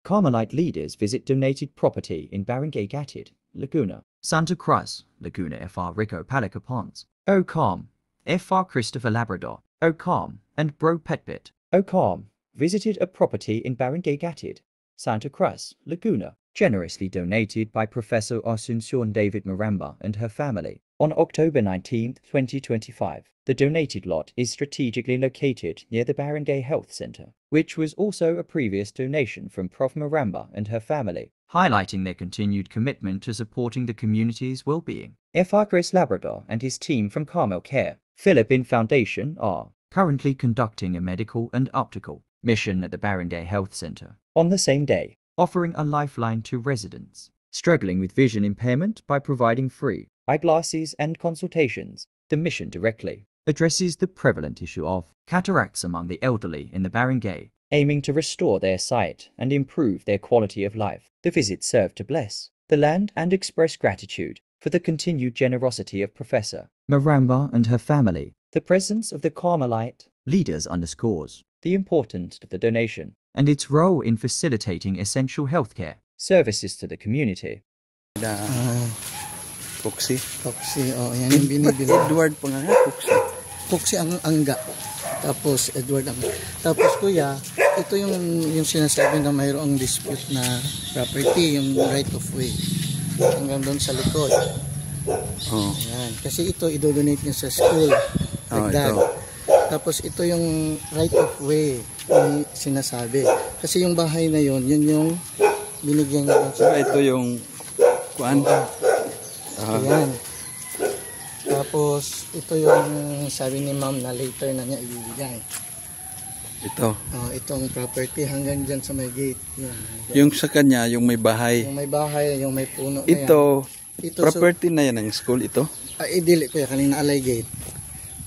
Carmelite leaders visit donated property in Barangay Gatid, Laguna. Santa Cruz, Laguna FR Rico Palica Ponds. Ocalm, FR Christopher Labrador. Ocalm and Bro Petbit. Ocalm visited a property in Barangay Gatid, Santa Cruz, Laguna, generously donated by Professor Asuncion David Maramba and her family. On October 19, 2025, the donated lot is strategically located near the Barangay Health Center, which was also a previous donation from Prof. Maramba and her family, highlighting their continued commitment to supporting the community's well-being. FR Chris Labrador and his team from Carmel Care, Philippine Foundation are currently conducting a medical and optical mission at the Barangay Health Center on the same day, offering a lifeline to residents struggling with vision impairment by providing free eyeglasses and consultations. The mission directly addresses the prevalent issue of cataracts among the elderly in the barangay, aiming to restore their sight and improve their quality of life. The visit served to bless the land and express gratitude for the continued generosity of Professor Maramba and her family. The presence of the Carmelite leaders underscores the importance of the donation and its role in facilitating essential healthcare services to the community. Puksi. Puksi, oh, yan yung binibili. Edward pa nga, Puksi. Puksi ang angga. Tapos Edward ang. Tapos kuya, ito yung sinasabi na mayroong dispute na property, yung right of way. Hanggang doon sa likod. Oh. Yan. Kasi ito idodonate niya sa school. Dagdag. Tapos ito yung right of way na sinasabi. Kasi yung bahay na yun yung binigyan niya. Ito yung kuan. Ayan. Tapos ito yung sabi ni ma'am na later na niya ibibigay. Ito. Itong property hanggang dyan sa may gate. Yan. Yung sa kanya, yung may bahay. Yung may bahay, yung may puno na ito, yan. Ito property na yan ng school ito? Dili ko yan, kanina alay gate.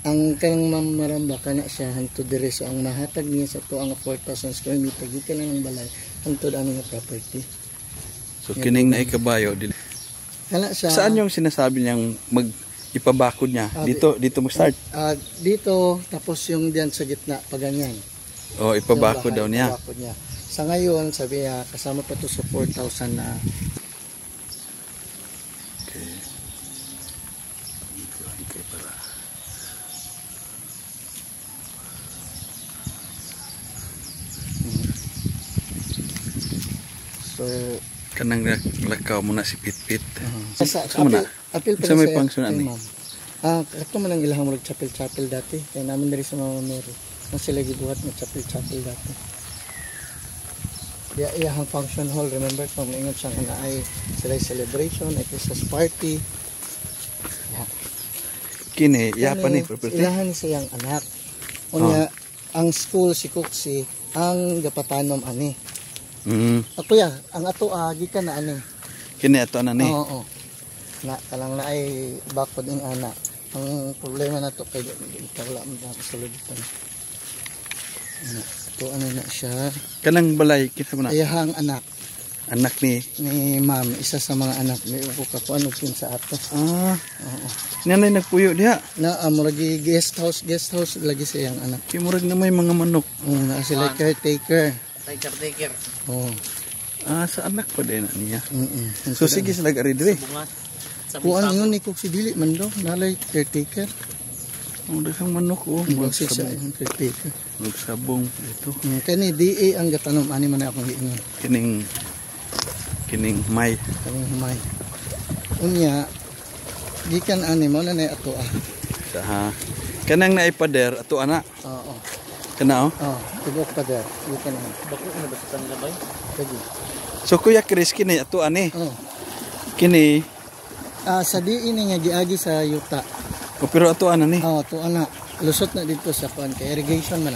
Ang kanyang ma'am Maramba kana siya hangtod dire, so ang mahatag niya sa to ang 4,000 square meter gikan na ng balay hangtod ano nga property. So kining na ikabayo dili. Saan yung sinasabi niyang ipabakod niya? Dito mag-start? Dito, tapos yung diyan sa gitna, paganyan. Ipabakod daw niya. Sa ngayon, sabi niya, kasama pa to sa 4,000 na. Okay. So, kanang lakaw mo na si Pitpit. Sa may pangsunan ni. Ito man ang ilahang mo chapel dati. Kaya namin dari sa Mama Mary. Nang sila gibuhat na chapel dati. Iyahang function hall. Remember kung ingat siya na ay sila celebration, ay Christmas party. Kini, yapa ni property. Ilahan ni siyang anak. Unya, ang school si Kuksi, ang gapatanom ani. Ako ya, ang ato gikan na ani. Kini ato na ni. Oo. Na kalang na ay bakod ing ana. Ang problema na to kay ikawala mo na sulutan. Ito ano na siya. Kanang balay kita mo na. Ayahang anak. Anak ni ma'am, isa sa mga anak ni upo ka kuan og sa ato. Oo. Nanay nagpuyo diha. Na lagi guest house lagi siyang anak. Kimurag na may mga manok. Na sila caretaker. Caretaker. Sa anak pa din niya. So sige sila gari dire. Kuan ingon ni Kuksi dili man do, nalay caretaker. Ang daghang manok Sabong caretaker. Sabong ito. Kani DA ang gatanom ani man akong giingon. Kining may. Unya gikan ani mo na ato Kanang naipader ato ana. Oo. Kana tibok pa der. Gikan na. Bako na ba sa labay? Kagi. So Kuya Chris kini ato ani. Kini sa diin nga giagi sa yuta. pero ato ana ni. Ato ana. Lusot na dito sa kuan kay irrigation man.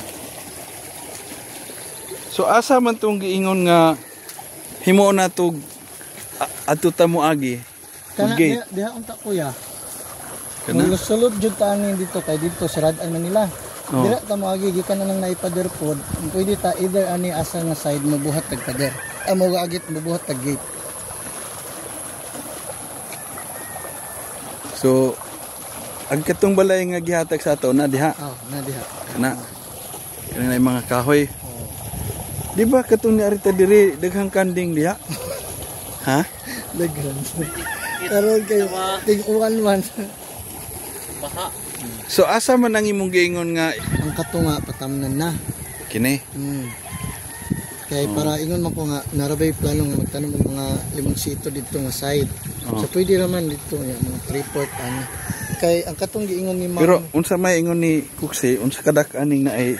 So asa man tong giingon nga himo na to ato ta mo agi. Kana diha unta kuya. Kana sulod jud ta ani dito kay dito siradan man nila. Dira ta mo agi gikan na lang naipader pod. Pwede ta either ani asa nga side mo buhat tag pader. Amo agit mo buhat tag gate. So ang katong balay nga gihatag sa ato na diha. Na diha. Kana yung mga kahoy. Di ba katong ni Arita diri daghang kanding diha? Ha? Daghan. Karon kay ting uwan man. Baha. So asa man ang imong giingon nga Ang katunga patamnan na. kini? Kaya para ingon mo ko nga narabay plano nga magtanom ng mga limang sito dito nga side. So pwede raman dito nga mga report ani. Kay ang katong giingon ni Ma'am. Pero unsa may ingon ni Kuksi, unsa kadak aning na ay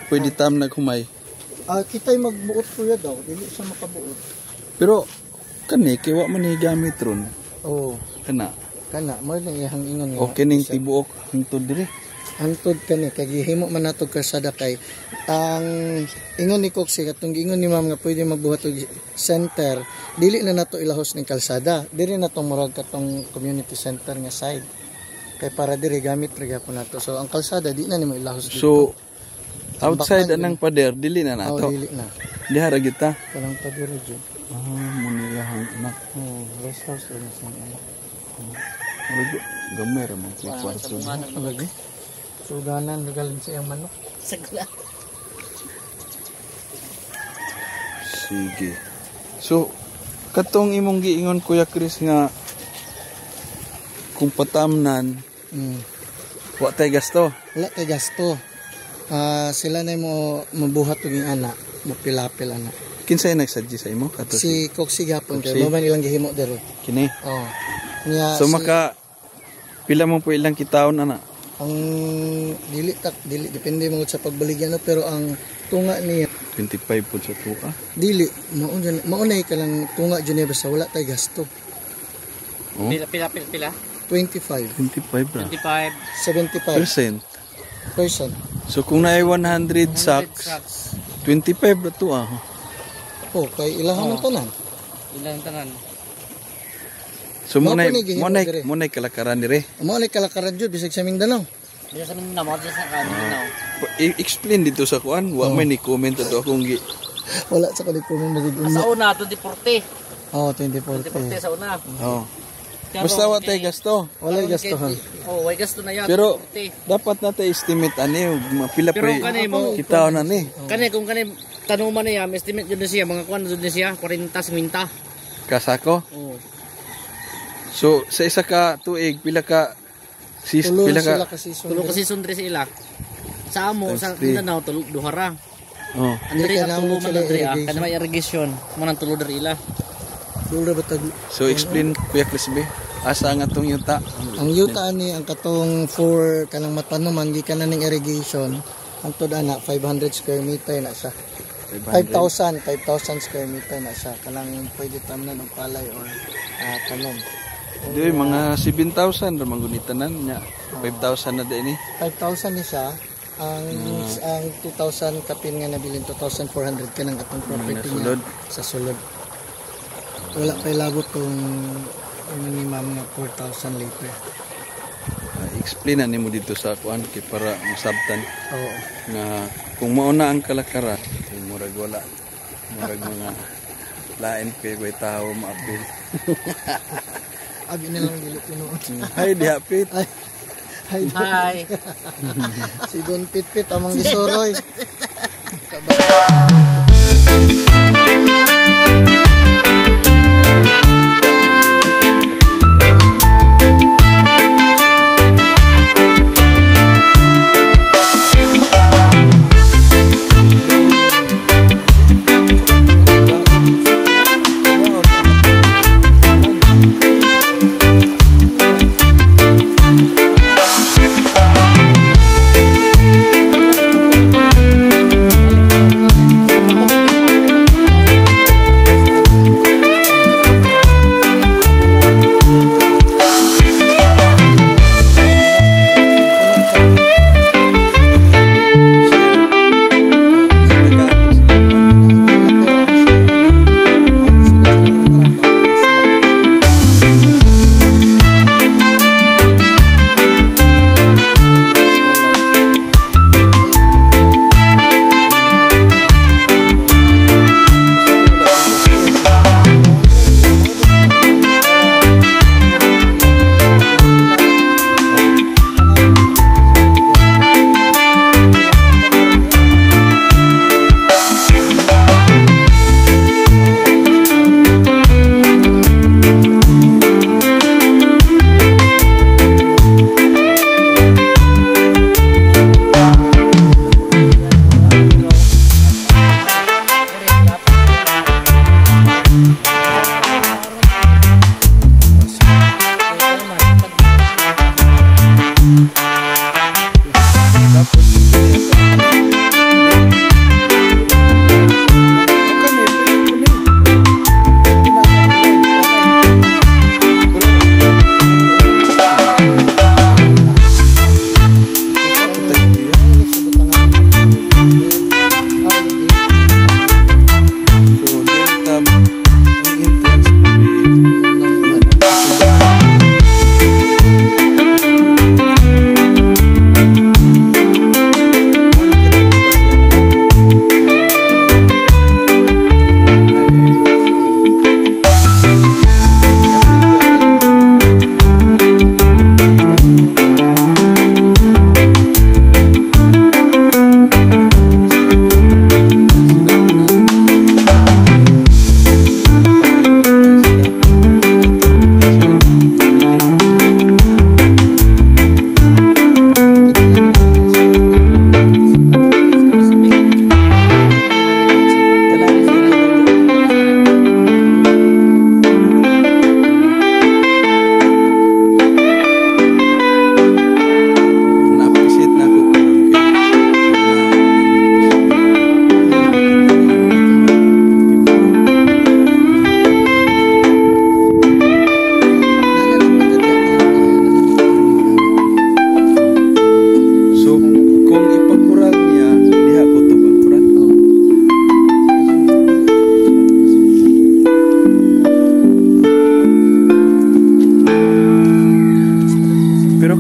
pwede tam naghumay. Kita'y magbuot kuya daw, dili siya makabuot. Pero kani kay wa man ni gamit ron. Oo. Kana. Kana mo lang iyang ingon nga. Okay ning tibuok hangtod diri. Antod kani kay gihimo man nato kasada kay ang ingon ni Coxie katong ingon ni Ma'am nga pwede magbuhat og center dili na nato ilahos ning kalsada diri na tong murag katong community center nga side kay para diri gamit ra gyapon nato so ang kalsada di na nimo ilahos dito. So outside anang pader dili na nato. Dili na Diha ra kita. kanang paduro jud. Muniyahang anak. Rest house rin sa anak. Murag gamay ra man kay kwarto. Lagi sudanan regalin sa iyang manok. Sagla. Sige. So katong imong giingon Kuya Chris nga kung patamnan wa tay gasto. Wala kay gasto. Sila na mo mabuhat og ing anak, mo pilapil anak. Kinsay nagsuggest sa imo? Kato Si Coxie gapon kay Coxie? mo man ilang gihimo dere. kini. Oh. Niya So maka pila mo po ilang kitaon ana? ang dili depende mo sa pagbaligyan no pero ang tunga niya 25 pud sa tuka. dili maunay ka lang tunga Geneva sa wala tay gasto. Oh. Pila. 25 25 ra. 25. 75%. So kung naay 100 sacks, 25 ra to ah. Oh kay ilahan ng tanan. Ilang tanan. So Mao munay po ni gihimo dire. munay kalakaran dire. Amo ni kalakaran jud bisag sa Mindanao. Diya sa nang namot sa kanino. Explain dito sa kuan, wa may ni comment ato akong gi. Wala sa kalikuman magiging. Sa una to deporte. Oh 24. Deporte sa una. Oh. Basta wa tay gasto. Wala gasto ha. Oh, way gasto na yan. Pero deporte. dapat na tay estimate ani pila Pero pre kani mo kitaon na ni. kani kung kani tanuman niya, estimate jud na siya mga kuan jud na siya 40 50. Kasako. Oh. So sa isa ka tuig pila ka Tulo pila sila ka kasi Tulo kasi sundre sa ila. Sa amo sa Mindanao tulo duhara. oh. Andre ka Kailangan tulo mo man sila andre irrigation. kana may irrigation mo nang tulo dari ila. Dula batag. So explain Kuya Crisby asa nga tong yuta. Ang yuta ni ang katong for kanang matanuman gikan na ning irrigation antod ana 500 square meter na siya. 5,000 square meter na siya kanang pwede tamnan ng palay or tanom. Di mga 7,000 ra manggunitan nya. 5,000 na din ni. 5,000 ni siya ang 2,000 kapin nga nabilin 2,400 kanang atong property sulod. niya sa sulod. Wala pa lagot tong minimum nga 4,000 liter. Explain na nimo dito sa kuan kay para masabtan Oo. nga kung mauna ang kalakaran kay murag wala murag mga lain kay way tao maapil. Abi na lang dili tinuod. Hi dihapit. Hi. Si Don Pitpit amang gisuroy.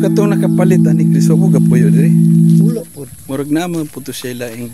katong nakapalit ani Kristopo gapuyo diri. Ulo po. Murag na mga puto siya laing.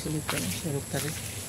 Salita,